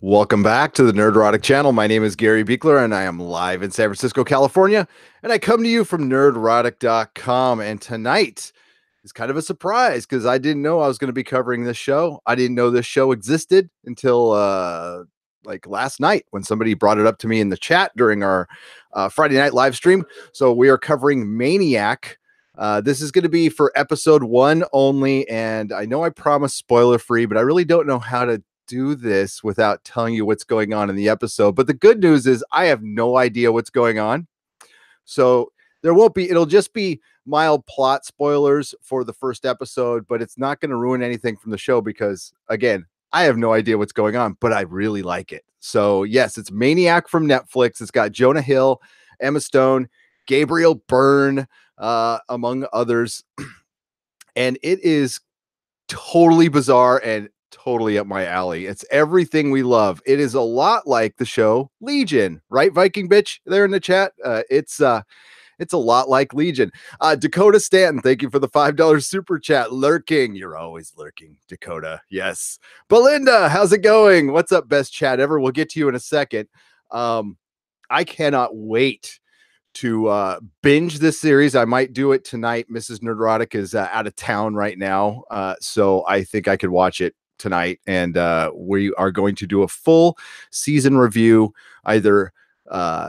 Welcome back to the Nerdrotic channel. My name is Gary Beekler and I am live in San Francisco, California. And I come to you from nerdrotic.com. And tonight is kind of a surprise because I didn't know I was going to be covering this show. I didn't know this show existed until like last night when somebody brought it up to me in the chat during our Friday night live stream. So we are covering Maniac. This is going to be for episode 1 only. And I know I promised spoiler free, but I really don't know how to do this without telling you what's going on in the episode. But the good news is I have no idea what's going on. So there won't be, it'll just be mild plot spoilers for the first episode, but it's not going to ruin anything from the show because, again, I have no idea what's going on, but I really like it. So yes, it's Maniac from Netflix. It's got Jonah Hill, Emma Stone, Gabriel Byrne, among others. And it is totally bizarre and totally up my alley. It's everything we love. It is a lot like the show Legion, right? Viking bitch there in the chat. It's a lot like Legion. Dakota Stanton, thank you for the $5 super chat. Lurking. You're always lurking, Dakota. Yes. Belinda, how's it going? What's up, best chat ever? We'll get to you in a second. I cannot wait to binge this series. I might do it tonight. Mrs. Nerdrotic is out of town right now. So I think I could watch it tonight. And we are going to do a full season review either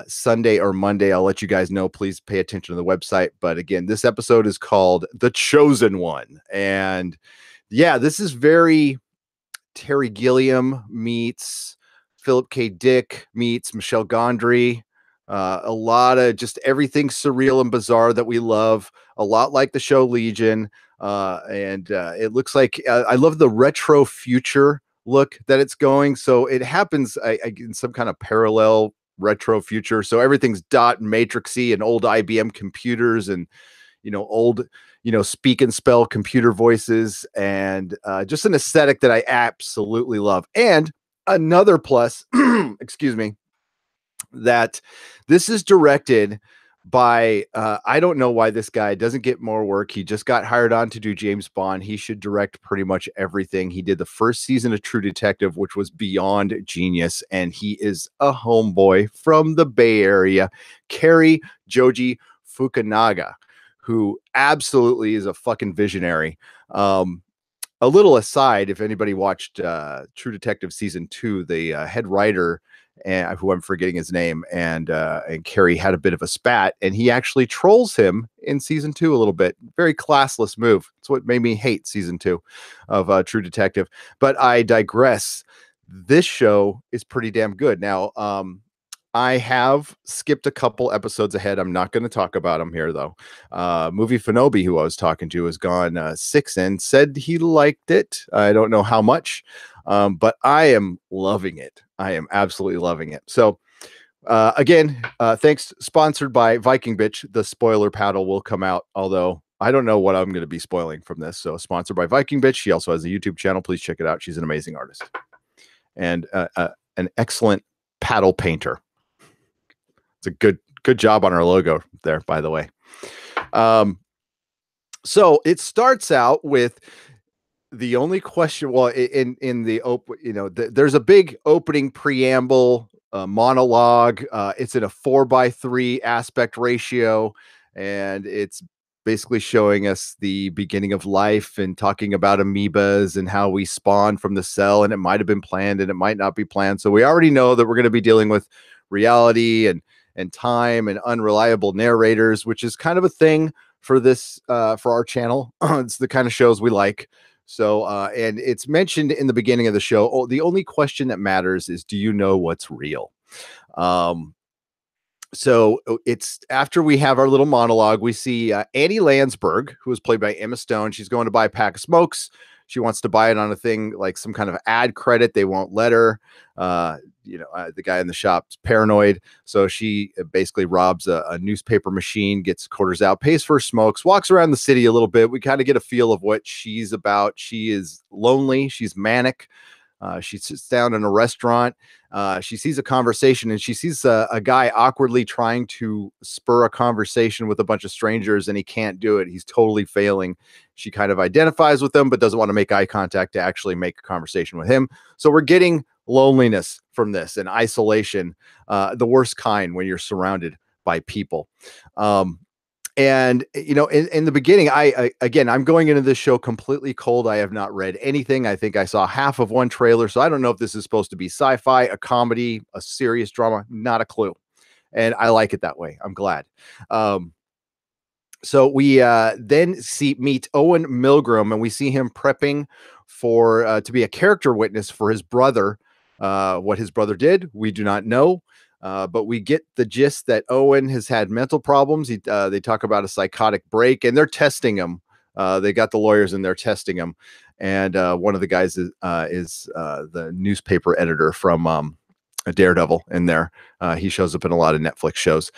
Sunday or Monday. I'll let you guys know. Please pay attention to the website. But again, this episode is called The Chosen One. And yeah, this is very Terry Gilliam meets Philip K. Dick meets Michelle Gondry. A lot of just everything surreal and bizarre that we love, a lot like the show Legion. And it looks like I love the retro future look that it's going. So it happens in some kind of parallel retro future. So everything's dot and matrixy and old IBM computers and, old, speak and spell computer voices and just an aesthetic that I absolutely love. And another plus, excuse me, that this is directed by I don't know why this guy doesn't get more work. He just got hired on to do James Bond. He should direct pretty much everything. He did the first season of True Detective, which was beyond genius, and he is a homeboy from the Bay Area, Cary Joji Fukunaga, who absolutely is a fucking visionary. A little aside, if anybody watched True Detective season 2, the head writer, and who I'm forgetting his name, and Cary had a bit of a spat, and he actually trolls him in season 2 a little bit. Very classless move. It's what made me hate season 2 of True Detective. But I digress. This show is pretty damn good. Now, I have skipped a couple episodes ahead. I'm not going to talk about them here, though. Movie Fanobi, who I was talking to, has gone 6 in, said he liked it. I don't know how much, but I am loving it. I am absolutely loving it. So, again, thanks. Sponsored by Viking Bitch. The spoiler paddle will come out, although I don't know what I'm going to be spoiling from this. So, sponsored by Viking Bitch. She also has a YouTube channel. Please check it out. She's an amazing artist and an excellent paddle painter. It's a good job on our logo there, by the way. So it starts out with the only question. Well, in the there's a big opening preamble monologue. It's in a 4:3 aspect ratio, and it's basically showing us the beginning of life and talking about amoebas and how we spawn from the cell, and it might have been planned and it might not be planned. So we already know that we're going to be dealing with reality and time and unreliable narrators, which is kind of a thing for this for our channel. It's the kind of shows we like. So and it's mentioned in the beginning of the show, oh, the only question that matters is, do you know what's real? So it's after we have our little monologue, we see Annie Landsberg, who is played by Emma Stone. She's going to buy a pack of smokes. She wants to buy it on a thing like some kind of ad credit. They won't let her. The guy in the shop's paranoid. So she basically robs a newspaper machine, gets quarters out, pays for smokes, walks around the city a little bit. We kind of get a feel of what she's about. She is lonely. She's manic. She sits down in a restaurant. She sees a conversation and she sees a guy awkwardly trying to spur a conversation with a bunch of strangers, and he can't do it. He's totally failing. She kind of identifies with him, but doesn't want to make eye contact to actually make a conversation with him. So we're getting loneliness from this and isolation, the worst kind when you're surrounded by people. Um, and in the beginning, again, I'm going into this show completely cold. I have not read anything. I think I saw half of one trailer, so I don't know if this is supposed to be sci-fi, a comedy, a serious drama. Not a clue, and I like it that way. I'm glad. Um, so we then meet Owen Milgram, and we see him prepping for to be a character witness for his brother. What his brother did, we do not know, but we get the gist that Owen has had mental problems. They talk about a psychotic break, and they're testing him. They got the lawyers, and they're testing him. And one of the guys is the newspaper editor from a Daredevil in there. He shows up in a lot of Netflix shows.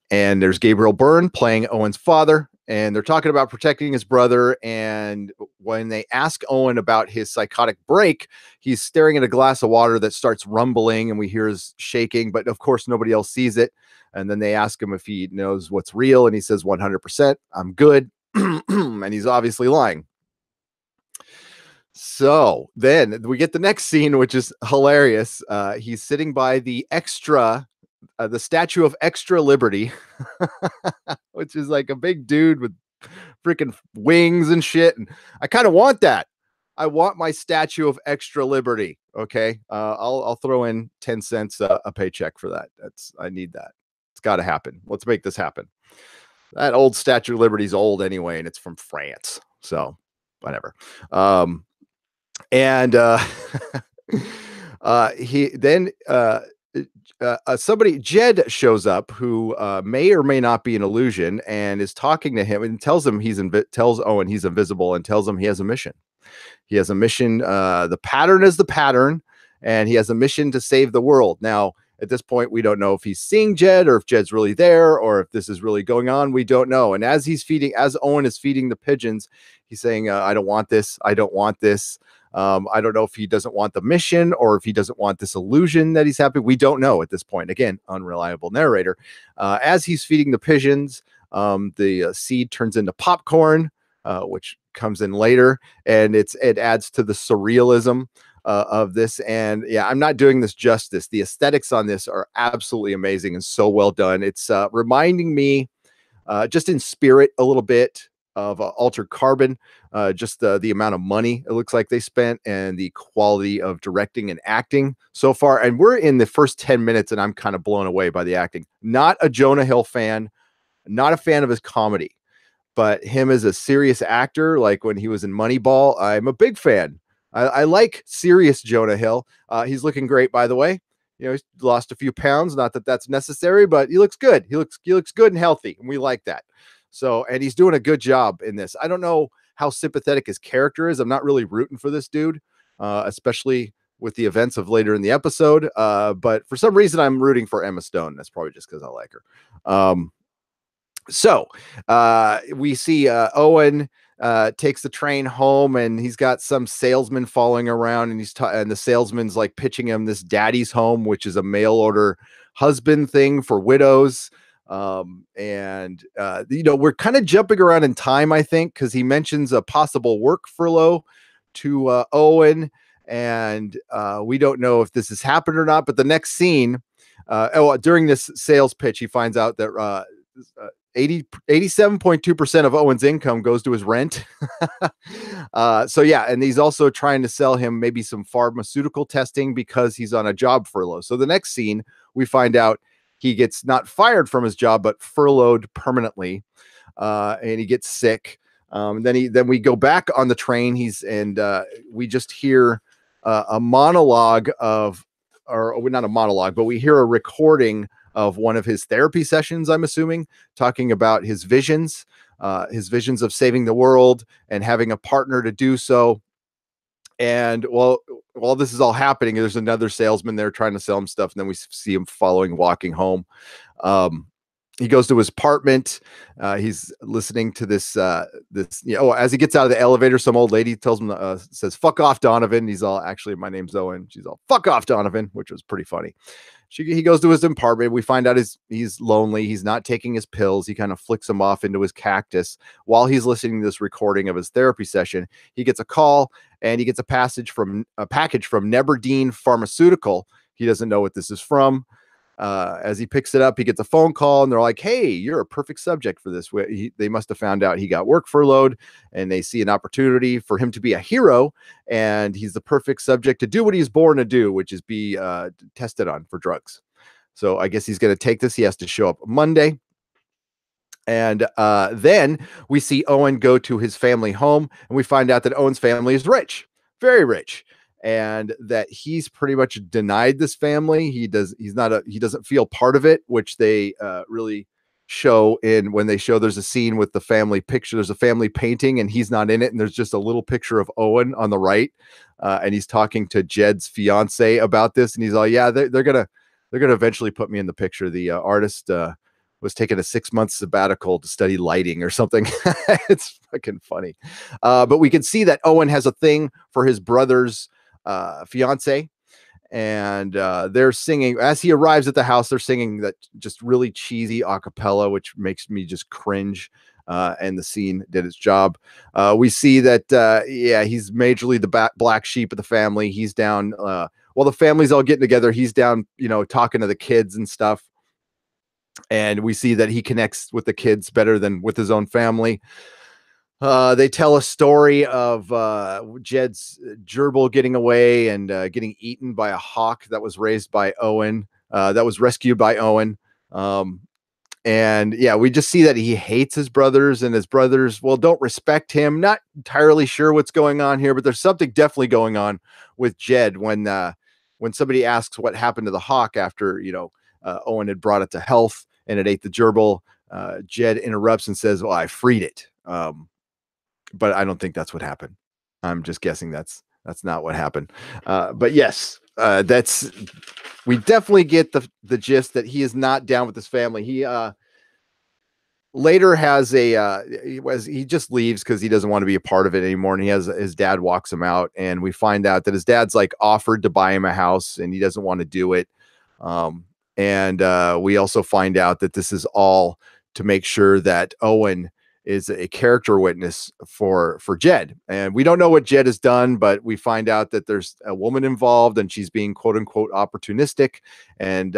And there's Gabriel Byrne playing Owen's father, and they're talking about protecting his brother. And when they ask Owen about his psychotic break, he's staring at a glass of water that starts rumbling, and we hear his shaking, but of course nobody else sees it. And then they ask him if he knows what's real, and he says 100%, I'm good. And he's obviously lying. So then we get the next scene, which is hilarious. He's sitting by the statue of extra liberty, which is like a big dude with freaking wings and shit. And I kind of want that. I want my statue of extra liberty. Okay. I'll throw in 10 cents a paycheck for that. I need that. It's got to happen. Let's make this happen. That old Statue of Liberty's old anyway, and it's from France. So whatever. And he then somebody Jed shows up who may or may not be an illusion, and is talking to him and tells him tells Owen he's invisible, and tells him he has a mission. He has a mission. The pattern is the pattern, and he has a mission to save the world. Now, at this point, we don't know if he's seeing Jed, or if Jed's really there, or if this is really going on. We don't know. And as Owen is feeding the pigeons, he's saying, I don't want this. I don't want this. I don't know if he doesn't want the mission, or if he doesn't want this illusion that he's happy. We don't know at this point. Again, unreliable narrator. As he's feeding the pigeons, the seed turns into popcorn, which comes in later, and it adds to the surrealism of this. And yeah, I'm not doing this justice. The aesthetics on this are absolutely amazing and so well done. It's reminding me, just in spirit, a little bit of Altered Carbon, just the amount of money it looks like they spent, and the quality of directing and acting so far. And we're in the first 10 minutes, and I'm kind of blown away by the acting. Not a Jonah Hill fan, not a fan of his comedy, but him as a serious actor, like when he was in Moneyball, I'm a big fan. I like serious Jonah Hill. He's looking great, by the way. He's lost a few pounds. Not that that's necessary, but he looks good. He looks good and healthy, and we like that. So, and he's doing a good job in this. I don't know how sympathetic his character is. I'm not really rooting for this dude, especially with the events of later in the episode. But for some reason, I'm rooting for Emma Stone. That's probably just because I like her. So we see Owen takes the train home, and he's got some salesman following around, and and the salesman's like pitching him this daddy's home, which is a mail order husband thing for widows. And we're kind of jumping around in time, I think, because he mentions a possible work furlough to Owen, and we don't know if this has happened or not. But the next scene, during this sales pitch, he finds out that 87.2% of Owen's income goes to his rent. So yeah, and he's also trying to sell him maybe some pharmaceutical testing because he's on a job furlough. So the next scene, we find out he gets not fired from his job, but furloughed permanently, and he gets sick. Then we go back on the train. We just hear a monologue or not a monologue, but we hear a recording of one of his therapy sessions, I'm assuming, talking about his visions of saving the world and having a partner to do so. And while this is all happening, there's another salesman there trying to sell him stuff, and then we see him walking home. he goes to his apartment. He's listening to this, as he gets out of the elevator, some old lady tells him, says, "Fuck off, Donovan." He's all, "Actually, my name's Owen." She's all, "Fuck off, Donovan," which was pretty funny. He goes to his apartment. We find out he's lonely. He's not taking his pills. He kind of flicks them off into his cactus while he's listening to this recording of his therapy session. He gets a call, and he gets a package from Neberdine Pharmaceutical. He doesn't know what this is from. As he picks it up, he gets a phone call, and they're like, "Hey, you're a perfect subject for this." They must have found out he got work furloughed, and they see an opportunity for him to be a hero, and he's the perfect subject to do what he's born to do, which is be tested on for drugs. So I guess he's going to take this. He has to show up Monday. And then we see Owen go to his family home, and we find out that Owen's family is rich, very rich, and that he's pretty much denied this family. He doesn't feel part of it, which they really show in when they show there's a scene with the family picture. There's a family painting, and he's not in it, and there's just a little picture of Owen on the right, and he's talking to Jed's fiance about this, and he's all, "Yeah, they're gonna eventually put me in the picture." The artist was taking a 6-month sabbatical to study lighting or something. It's fucking funny. But we can see that Owen has a thing for his brother's fiance. And they're singing as he arrives at the house. They're singing that just really cheesy a cappella, which makes me just cringe. And the scene did its job. We see that, he's majorly the black sheep of the family. He's down, while the family's all getting together, he's down, talking to the kids and stuff. And we see that he connects with the kids better than with his own family. They tell a story of Jed's gerbil getting away and getting eaten by a hawk that was raised by Owen, that was rescued by Owen. And we just see that he hates his brothers, and his brothers, well, don't respect him. Not entirely sure what's going on here, but there's something definitely going on with Jed when somebody asks what happened to the hawk after, Owen had brought it to health and it ate the gerbil. Jed interrupts and says, "Well, I freed it." But I don't think that's what happened. I'm just guessing that's not what happened. But yes, we definitely get the gist that he is not down with his family. He later has he just leaves because he doesn't want to be a part of it anymore, and his dad walks him out, and we find out that his dad's like offered to buy him a house, and he doesn't want to do it. And we also find out that this is all to make sure that Owen is a character witness for Jed. And we don't know what Jed has done, but we find out that there's a woman involved, and she's being quote unquote opportunistic. And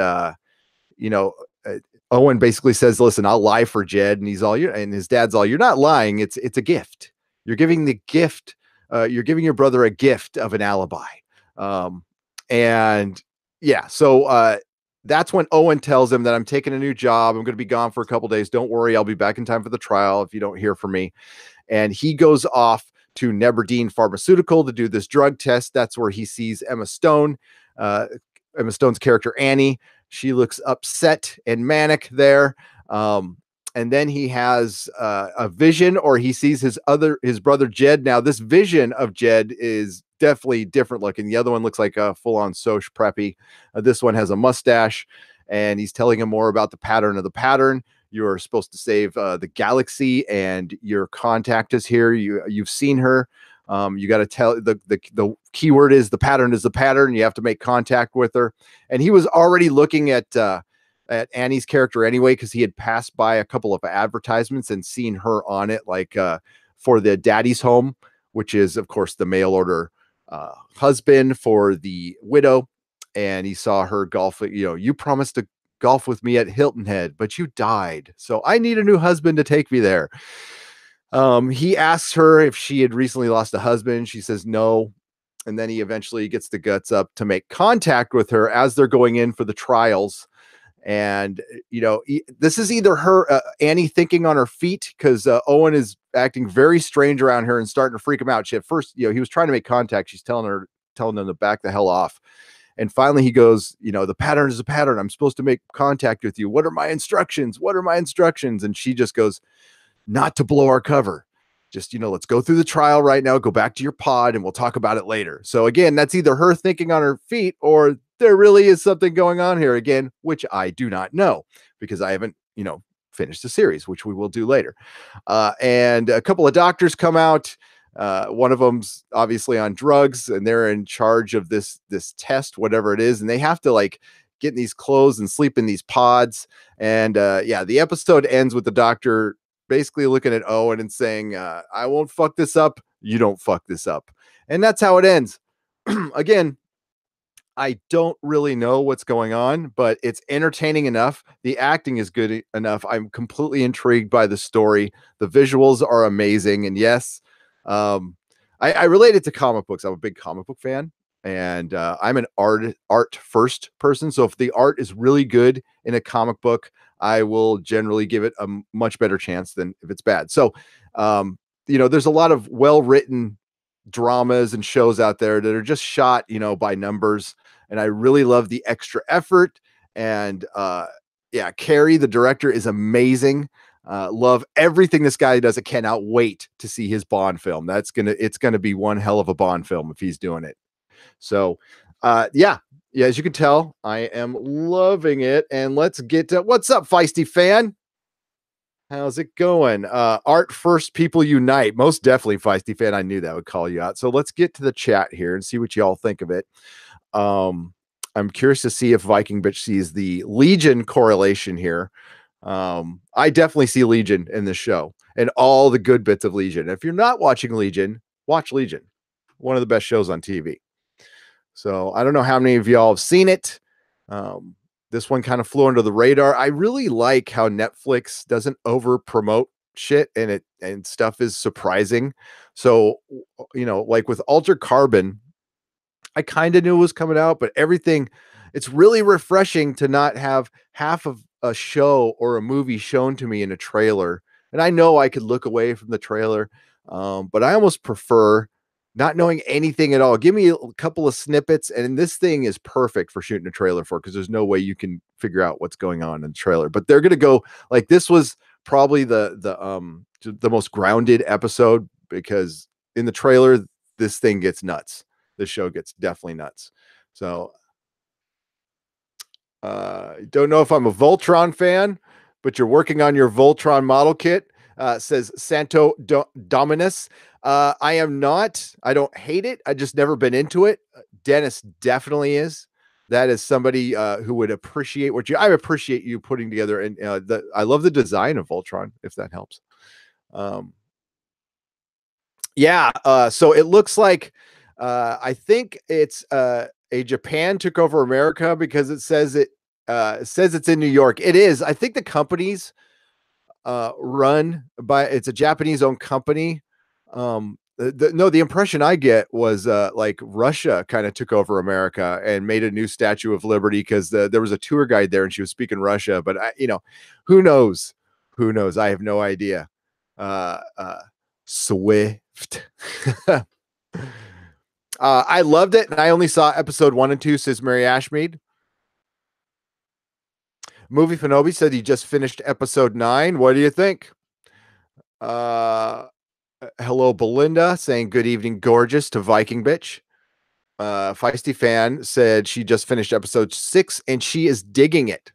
Owen basically says, "Listen, I'll lie for Jed." And and his dad's all, "You're not lying. It's a gift. You're giving the gift. You're giving your brother a gift of an alibi." So that's when Owen tells him that, "I'm taking a new job. I'm going to be gone for a couple days. Don't worry. I'll be back in time for the trial if you don't hear from me." And he goes off to Neberdine Pharmaceutical to do this drug test. That's where he sees Emma Stone, Emma Stone's character, Annie. She looks upset and manic there. And then he has a vision, or he sees his brother Jed. Now, this vision of Jed is definitely different looking. The other one looks like a full-on Soch preppy. This one has a mustache, and he's telling him more about the pattern of the pattern. You're supposed to save the galaxy, and your contact is here. You've seen her. You got to tell the keyword is the pattern is the pattern. You have to make contact with her. And he was already looking at Annie's character anyway, because he had passed by a couple of advertisements and seen her on it, like for the Daddy's Home, which is of course the mail order husband for the widow. And he saw her golf. You promised to golf with me at Hilton Head, but you died. So I need a new husband to take me there. He asks her if she had recently lost a husband. She says no. And then he eventually gets the guts up to make contact with her as they're going in for the trials. And, this is either her, Annie, thinking on her feet, because Owen is acting very strange around her and starting to freak him out. At first, he was trying to make contact. She's telling them to back the hell off. And finally he goes, "The pattern is a pattern. I'm supposed to make contact with you. What are my instructions? What are my instructions?" And she just goes, "Not to blow our cover. Just, let's go through the trial right now. Go back to your pod and we'll talk about it later." So again, that's either her thinking on her feet, or there really is something going on here again, which I do not know, because I haven't, finish the series, which we will do later. And a couple of doctors come out. One of them's obviously on drugs, and they're in charge of this test, whatever it is, and they have to like get in these clothes and sleep in these pods. And yeah, the episode ends with the doctor basically looking at Owen and saying, "I won't fuck this up. You don't fuck this up," and that's how it ends. Again, I don't really know what's going on, but it's entertaining enough. The acting is good enough. I'm completely intrigued by the story. The visuals are amazing. And yes, um, I relate it to comic books. I'm a big comic book fan, and I'm an art first person. So if the art is really good in a comic book, I will generally give it a much better chance than if it's bad. So, there's a lot of well written dramas and shows out there that are just shot, by numbers. And I really love the extra effort. And yeah, Carrie, the director, is amazing. Love everything this guy does. I cannot wait to see his Bond film. It's gonna be one hell of a Bond film if he's doing it. So yeah, as you can tell, I am loving it. And let's get to what's up, feisty fan. How's it going? Art first, people unite. Most definitely, feisty fan. I knew that would call you out. So let's get to the chat here and see what y'all think of it. I'm curious to see if Viking Bitch sees the Legion correlation here. I definitely see Legion in this show and all the good bits of Legion. If you're not watching Legion, watch Legion. One of the best shows on TV. So I don't know how many of y'all have seen it. This one kind of flew under the radar. I really like how Netflix doesn't over promote shit and stuff is surprising. So, like with Altered Carbon, I kind of knew it was coming out, but it's really refreshing to not have half of a show or a movie shown to me in a trailer. And I know I could look away from the trailer, but I almost prefer not knowing anything at all. Give me a couple of snippets, and this thing is perfect for shooting a trailer for because there's no way you can figure out what's going on in the trailer. But they're gonna go like this was probably the most grounded episode because in the trailer this thing gets nuts. This show gets definitely nuts. So don't know if I'm a Voltron fan, but you're working on your Voltron model kit, says Santo Dominus. I am not. I don't hate it. I just never been into it. Dennis definitely is. That is somebody who would appreciate I appreciate you putting together. And I love the design of Voltron, if that helps. Yeah. So it looks like I think it's a Japan took over America because it says it's in New York. It is. I think the company's it's a Japanese owned company. The impression I get was like Russia kind of took over America and made a new Statue of Liberty because there was a tour guide there and she was speaking Russia. But who knows? Who knows? I have no idea. Swift. I loved it, and I only saw episode 1 and 2, says Mary Ashmead. Movie Fanobi said he just finished episode 9. What do you think? Hello, Belinda, saying good evening, gorgeous, to Viking Bitch. Feisty Fan said she just finished episode 6, and she is digging it.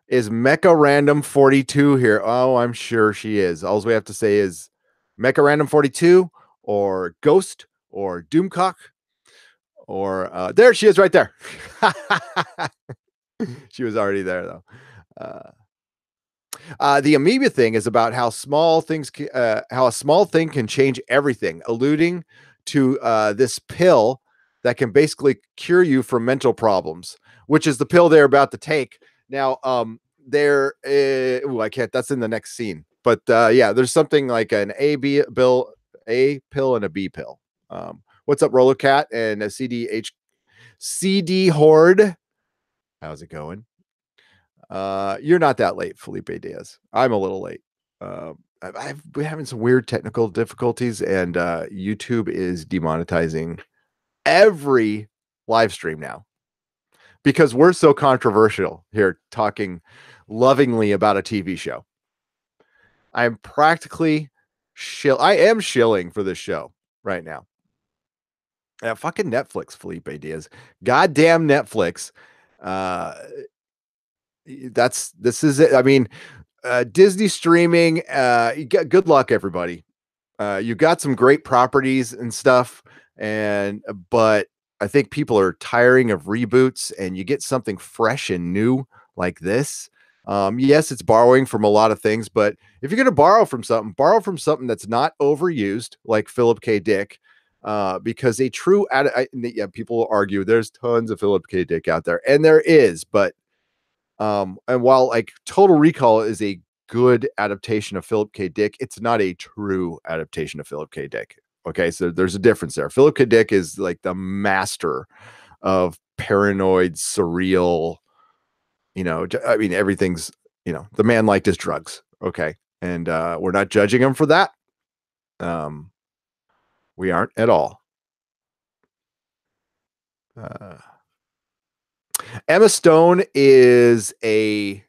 Is Mecha Random 42 here? Oh, I'm sure she is. All we have to say is Mecha Random 42 or Ghost or Doomcock or there she is right there. She was already there though. The amoeba thing is about how how a small thing can change everything, alluding to this pill that can basically cure you from mental problems, which is the pill they're about to take. Now, I can't. That's in the next scene. But yeah, there's something like an A pill and a B pill. What's up, Roller Cat and a CD Horde? How's it going? You're not that late, Felipe Diaz. I'm a little late. I've been having some weird technical difficulties, and YouTube is demonetizing every live stream now because we're so controversial here, talking lovingly about a TV show. I'm practically I am shilling for this show right now. Yeah, fucking Netflix, Felipe Diaz. Goddamn Netflix. That's this is it. I mean, Disney streaming, you get good luck, everybody. You got some great properties and stuff, and but I think people are tiring of reboots, and you get something fresh and new like this. Yes, it's borrowing from a lot of things, but if you're going to borrow from something that's not overused, like Philip K. Dick. Because a true, yeah, people will argue there's tons of Philip K. Dick out there, and there is, but and while like Total Recall is a good adaptation of Philip K. Dick, it's not a true adaptation of Philip K. Dick. Okay, so there's a difference there. Philip K. Dick is like the master of paranoid, surreal, I mean, everything's, the man liked his drugs. Okay. And we're not judging him for that. Um, we aren't at all. Uh, Emma Stone is a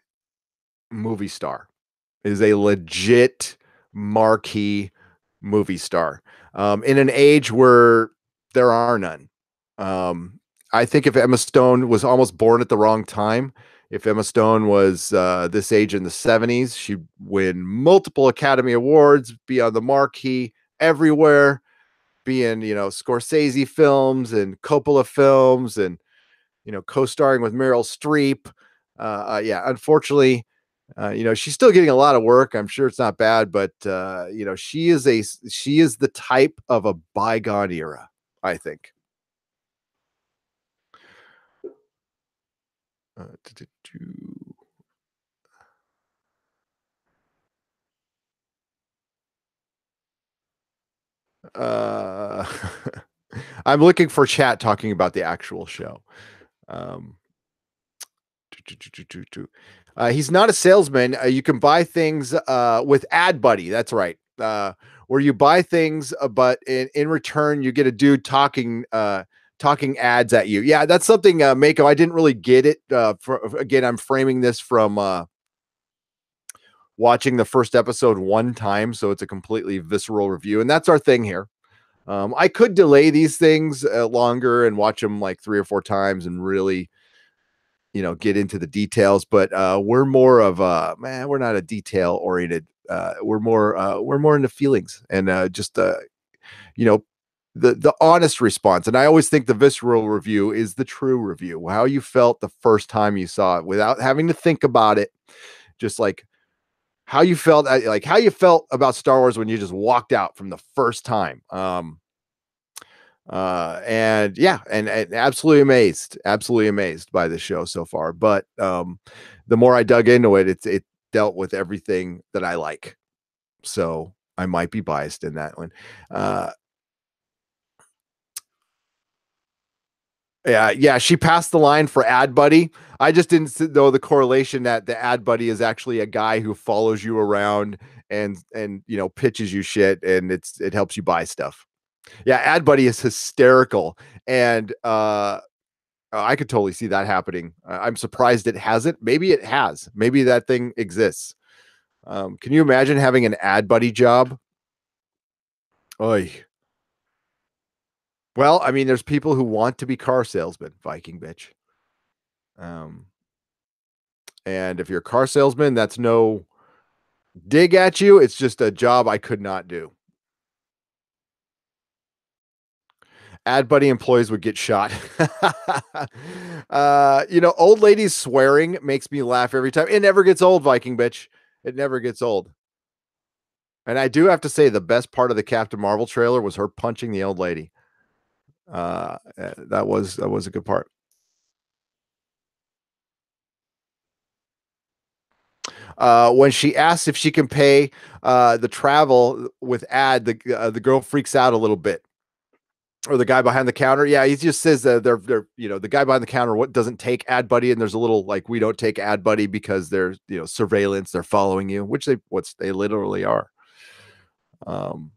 movie star. Is a legit marquee movie star, in an age where there are none. Um, I think if Emma Stone was almost born at the wrong time, if Emma Stone was this age in the 70s, she'd win multiple Academy Awards, be on the marquee everywhere, be in, Scorsese films and Coppola films and, co-starring with Meryl Streep. Yeah, unfortunately, she's still getting a lot of work. I'm sure it's not bad, but she is the type of a bygone era, I think. Uh, I'm looking for chat talking about the actual show. Um, he's not a salesman. You can buy things with Ad Buddy. That's right. Where you buy things, but in return you get a dude talking ads at you. Yeah, that's something, Mako. I didn't really get it. Again, I'm framing this from watching the first episode one time, so it's a completely visceral review, and that's our thing here. I could delay these things longer and watch them like 3 or 4 times and really, get into the details. But we're more of a man. We're not a detail oriented. We're more into feelings and just you know, the honest response. And I always think the visceral review is the true review. How you felt the first time you saw it without having to think about it. Just like how you felt about Star Wars when you just walked out from the first time. And yeah, and absolutely amazed by the show so far. But the more I dug into it, it dealt with everything that I like. So I might be biased in that one. Uh, yeah, yeah, she passed the line for ad buddy. I just didn't know the correlation that the ad buddy is actually a guy who follows you around and pitches you shit, and it helps you buy stuff. Yeah, ad buddy is hysterical, and I could totally see that happening. I'm surprised it hasn't. Maybe it has. Maybe that thing exists. Can you imagine having an ad buddy job? Oy. Well, I mean, there's people who want to be car salesmen, Viking bitch. Um, and if you're a car salesman, that's no dig at you. It's just a job I could not do. Ad buddy employees would get shot. Old ladies swearing makes me laugh every time. It never gets old, Viking bitch. It never gets old. And I do have to say, the best part of the Captain Marvel trailer was her punching the old lady. That was a good part. When she asks if she can pay the travel with ad, the girl freaks out a little bit, or the guy behind the counter. Yeah, he just says that they're the guy behind the counter what doesn't take ad buddy, and there's a little like we don't take ad buddy because there's surveillance, they're following you, which they literally are. Um,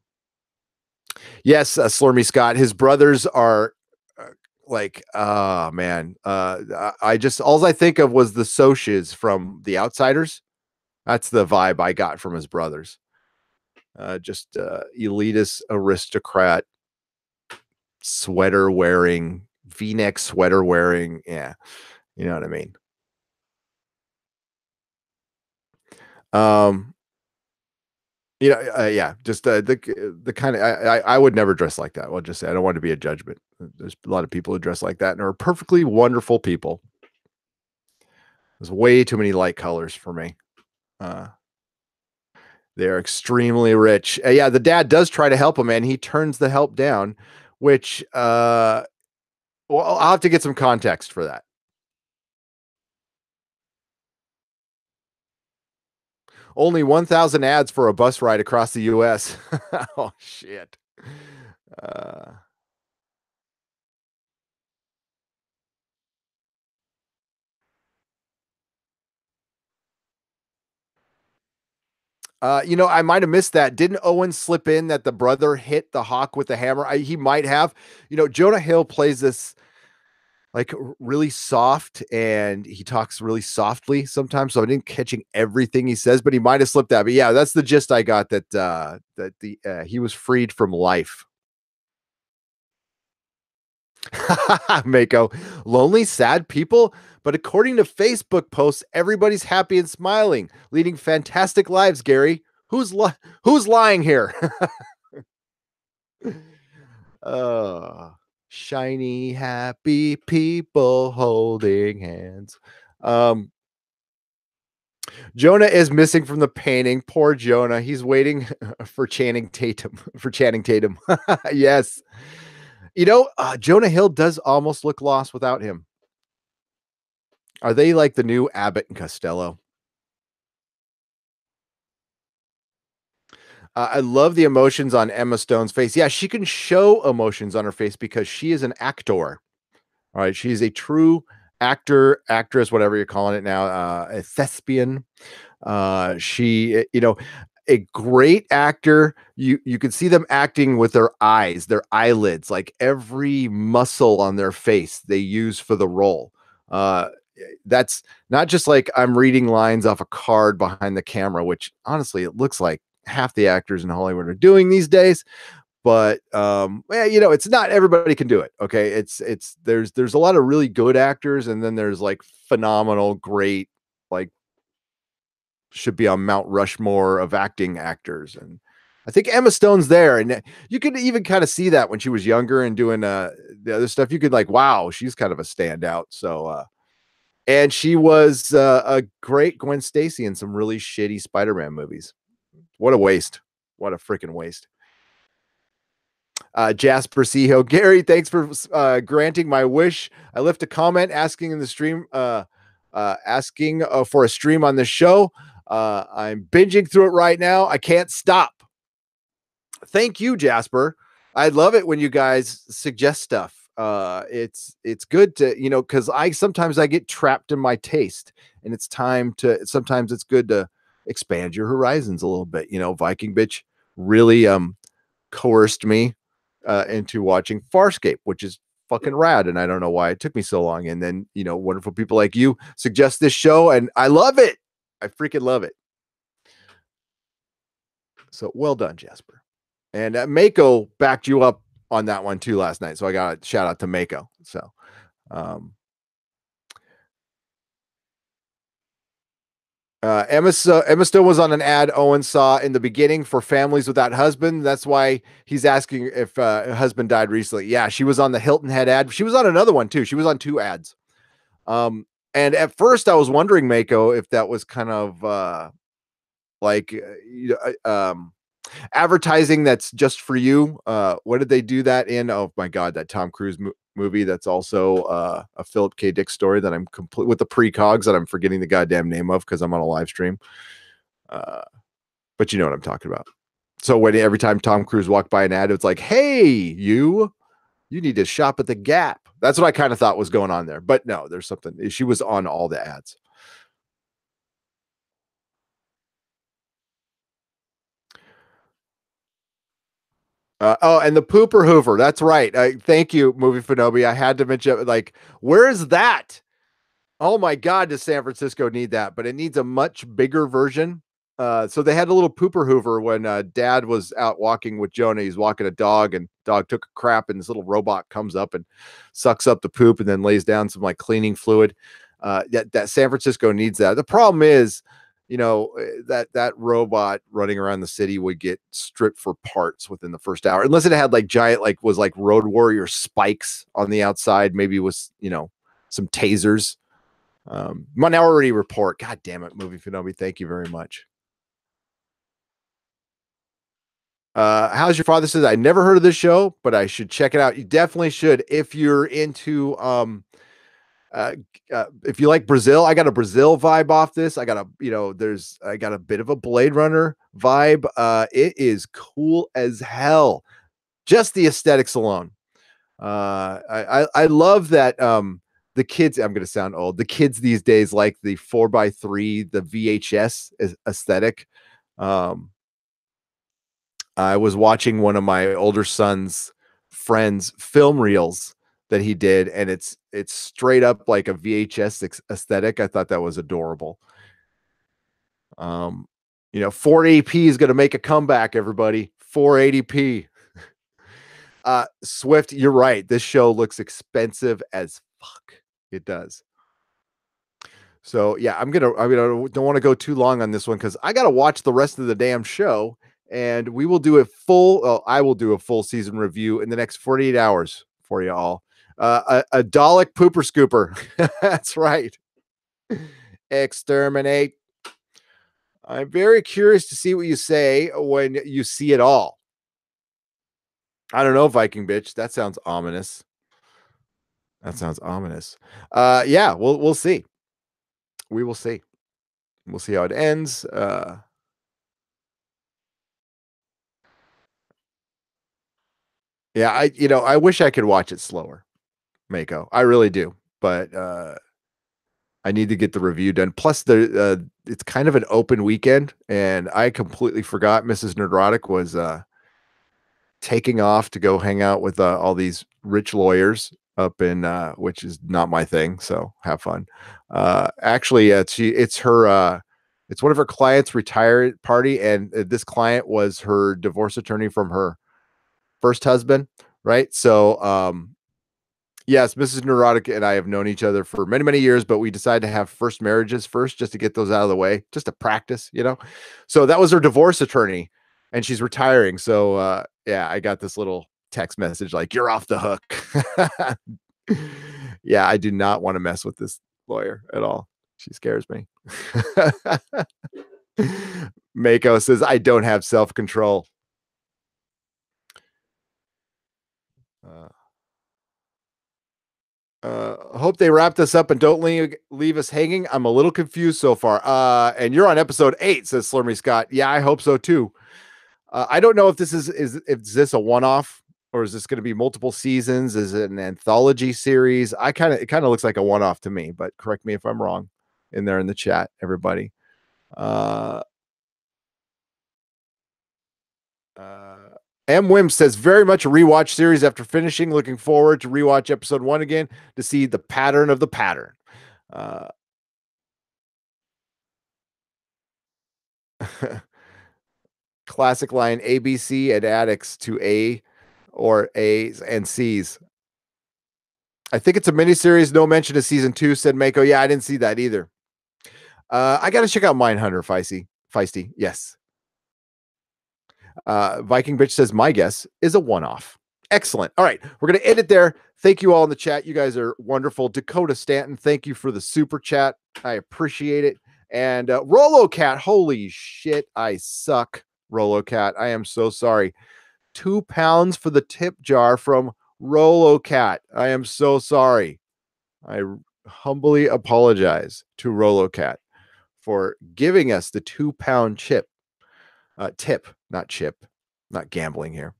yes, Slurmy Scott, his brothers are uh, like, oh man, I just all I think of was the Soches from The Outsiders. That's the vibe I got from his brothers. Just elitist aristocrat sweater wearing, V-neck sweater wearing. Yeah, you know what I mean. Um, yeah, just the kind of I would never dress like that. I'll just say I don't want to be a judgment. There's a lot of people who dress like that and are perfectly wonderful people. There's way too many light colors for me. Uh, they're extremely rich. Yeah, the dad does try to help him, and he turns the help down, which well, I'll have to get some context for that. Only 1,000 ads for a bus ride across the US. Oh, shit. Uh, I might have missed that. Didn't Owen slip in that the brother hit the hawk with the hammer? He might have. Jonah Hill plays this like really soft and he talks really softly sometimes. So I didn't catching everything he says, but he might have slipped that. But yeah, that's the gist I got that he was freed from life. Mako, lonely, sad people. But according to Facebook posts, everybody's happy and smiling, leading fantastic lives. Gary, who's lying here? Oh, shiny, happy people holding hands. Um, Jonah is missing from the painting. Poor Jonah. He's waiting for Channing Tatum. For Channing Tatum. Yes. Jonah Hill does almost look lost without him. Are they like the new Abbott and Costello? I love the emotions on Emma Stone's face. Yeah, she can show emotions on her face because she is an actor. All right, she's a true actor, actress, whatever you're calling it now, a thespian. A great actor. You can see them acting with their eyes, their eyelids, like every muscle on their face they use for the role. That's not just like I'm reading lines off a card behind the camera, which honestly it looks like half the actors in Hollywood are doing these days. But it's not everybody can do it. Okay, there's a lot of really good actors, and then there's like phenomenal, great, like should be on Mount Rushmore of acting actors. And I think Emma Stone's there, and you could even kind of see that when she was younger and doing the other stuff. You could like, wow, she's kind of a standout. So and she was a great Gwen Stacy in some really shitty Spider-Man movies. What a waste. What a freaking waste. Jasper Seho. Gary, thanks for granting my wish. I left a comment asking in the stream, asking for a stream on the show. I'm binging through it right now. I can't stop. Thank you, Jasper. I love it when you guys suggest stuff. It's good to, because I get trapped in my taste, and sometimes it's good to expand your horizons a little bit. Viking Bitch really coerced me into watching Farscape, which is fucking rad. And I don't know why it took me so long. And then, wonderful people like you suggest this show, and I love it. I freaking love it. So well done, Jasper. And Mako backed you up on that one too last night. So I got a shout out to Mako. So, Emma Stone was on an ad Owen saw in the beginning for families without husband. That's why he's asking if her husband died recently. Yeah, she was on the Hilton Head ad. She was on another one too. She was on two ads. And at first I was wondering, Mako, if that was kind of like advertising that's just for you. What did they do that in? Oh my God, that Tom Cruise movie. That's also a Philip K. Dick story that I'm complete with the precogs that I'm forgetting the goddamn name of because I'm on a live stream. But you know what I'm talking about. So every time Tom Cruise walked by an ad, it's like, hey, you need to shop at the Gap. That's what I kind of thought was going on there. But no, there's something. She was on all the ads. And the pooper Hoover. That's right. Thank you, Movie Phenobi. I had to mention, like, where is that? Oh my God, does San Francisco need that? But it needs a much bigger version. So they had a little pooper Hoover when Dad was out walking with Jonah. He's walking a dog, and dog took a crap, and this little robot comes up and sucks up the poop, and then lays down some like cleaning fluid. That San Francisco needs that. The problem is that robot running around the city would get stripped for parts within the first hour, unless it had like giant, like was like Road Warrior spikes on the outside, maybe with some tasers. Minority Report. God damn it, Movie Finobi. Thank you very much. How's your father says I never heard of this show, but I should check it out. You definitely should if you're into uh, if you like Brazil. I got a Brazil vibe off this. I got I got a bit of a Blade Runner vibe. It is cool as hell. Just the aesthetics alone. I love that the kids, I'm going to sound old. The kids these days like the 4x3, the VHS aesthetic. I was watching one of my older son's friends film reels that he did, and it's straight up like a VHS aesthetic. I thought that was adorable. 480p is going to make a comeback, everybody. 480p. Swift, you're right. This show looks expensive as fuck. It does. So yeah, I don't want to go too long on this one because I got to watch the rest of the damn show, and we will do a full. I will do a full season review in the next 48 hours for you all. A Dalek pooper scooper. That's right. Exterminate. I'm very curious to see what you say when you see it all. I don't know, Viking bitch. That sounds ominous. Yeah, we'll see. We will see. We'll see how it ends. Yeah, I wish I could watch it slower, Mako. I really do, but I need to get the review done. Plus, it's kind of an open weekend, and I completely forgot Mrs. Nerdrotic was taking off to go hang out with all these rich lawyers up in which is not my thing, so have fun. Actually, it's her it's one of her clients' retired party, and this client was her divorce attorney from her first husband, right? So yes, Mrs. Neurotic and I have known each other for many, many years, but we decided to have first marriages first just to get those out of the way, just to practice. So that was her divorce attorney, and she's retiring. So yeah, I got this little text message like, you're off the hook. Yeah, I do not want to mess with this lawyer at all. She scares me. Mako says, I don't have self-control. Hope they wrap this up and don't leave us hanging. I'm a little confused so far. And you're on episode 8, says Slurmy Scott. Yeah, I hope so too. I don't know if this is this a one-off or is this going to be multiple seasons? Is it an anthology series? It kind of looks like a one-off to me, but correct me if I'm wrong in there in the chat, everybody. M. Wim says, very much a rewatch series after finishing. Looking forward to rewatch episode 1 again to see the pattern of the pattern. Classic line, ABC and addicts to A or A's and C's. I think it's a miniseries. No mention of season 2, said Mako. Yeah, I didn't see that either. I got to check out Mindhunter, Feisty. Yes. Viking Bitch says, my guess is a one-off. Excellent. All right, we're going to end it there. Thank you all in the chat. You guys are wonderful. Dakota Stanton, thank you for the super chat. I appreciate it. And Rolo Cat, holy shit, I suck. Rolo Cat, I am so sorry. £2 for the tip jar from Rolo Cat. I am so sorry. I humbly apologize to Rolo Cat for giving us the £2 tip, not chip, not gambling here.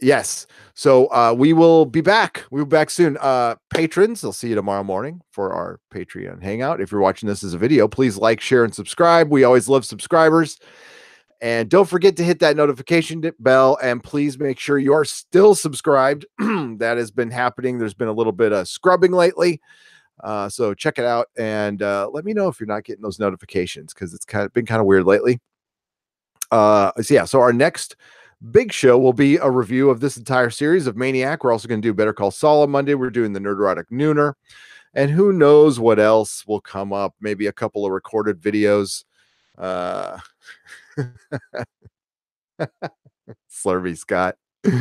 Yes. So we will be back. We'll be back soon. Patrons, I'll see you tomorrow morning for our Patreon hangout. If you're watching this as a video, please like, share, and subscribe. We always love subscribers. And don't forget to hit that notification bell, and please make sure you are still subscribed. That has been happening. There's been a little bit of scrubbing lately. So check it out and let me know if you're not getting those notifications because it's been kind of weird lately. So our next big show will be a review of this entire series of Maniac. We're also going to do Better Call Saul on Monday. We're doing the Nerdrotic Nooner, and who knows what else will come up. Maybe a couple of recorded videos Uh, Slurvy Scott. You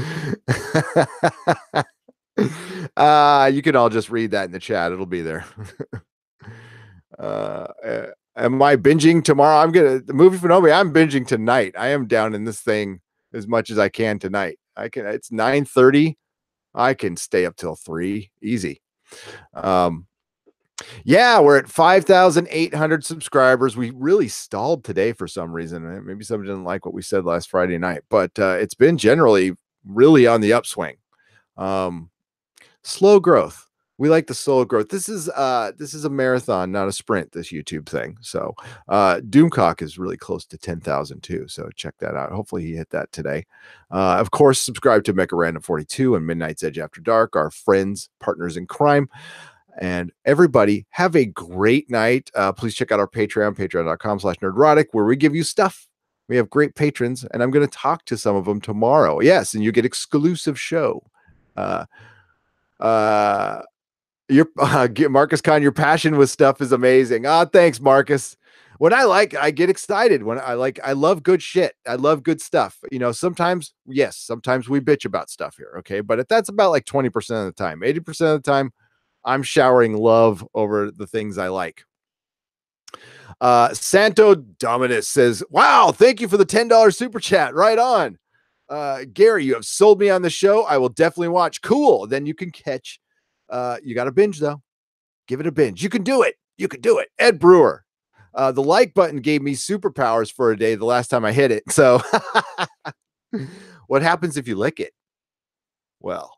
can all just read that in the chat. It'll be there. Am I binging tomorrow? The movie Phenobi. I'm binging tonight. I am down in this thing as much as I can tonight. It's 9:30. I can stay up till 3 easy. Yeah, we're at 5,800 subscribers. We really stalled today for some reason. Maybe someone didn't like what we said last Friday night, but it's been generally really on the upswing. Slow growth. We like the slow growth. This is a marathon, not a sprint, this YouTube thing. So Doomcock is really close to 10,000 too. So check that out. Hopefully he hit that today. Of course, subscribe to Mecha Random 42 and Midnight's Edge After Dark, our friends, partners in crime. And everybody have a great night. Please check out our Patreon, patreon.com/nerdrotic, where we give you stuff. We have great patrons, and I'm going to talk to some of them tomorrow. Yes, and you get exclusive show. Marcus Kahn, your passion with stuff is amazing. Thanks, Marcus. I get excited I love good shit. I love good stuff. Sometimes we bitch about stuff here. Okay. But that's about like 20% of the time. 80% of the time, I'm showering love over the things I like. Santo Dominus says, wow, thank you for the $10 super chat. Right on. Gary, you have sold me on the show. I will definitely watch. Cool. Then you can catch. You got to binge, though. Give it a binge. You can do it. You can do it. Ed Brewer. The like button gave me superpowers for a day the last time I hit it. So what happens if you lick it? Well,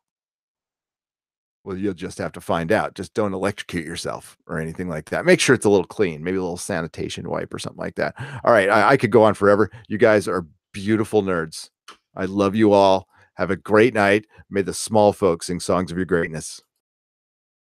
you'll just have to find out. Just don't electrocute yourself or anything like that. Make sure it's a little clean, maybe a little sanitation wipe or something like that. All right. I could go on forever. You guys are beautiful nerds. I love you all. Have a great night. May the small folks sing songs of your greatness.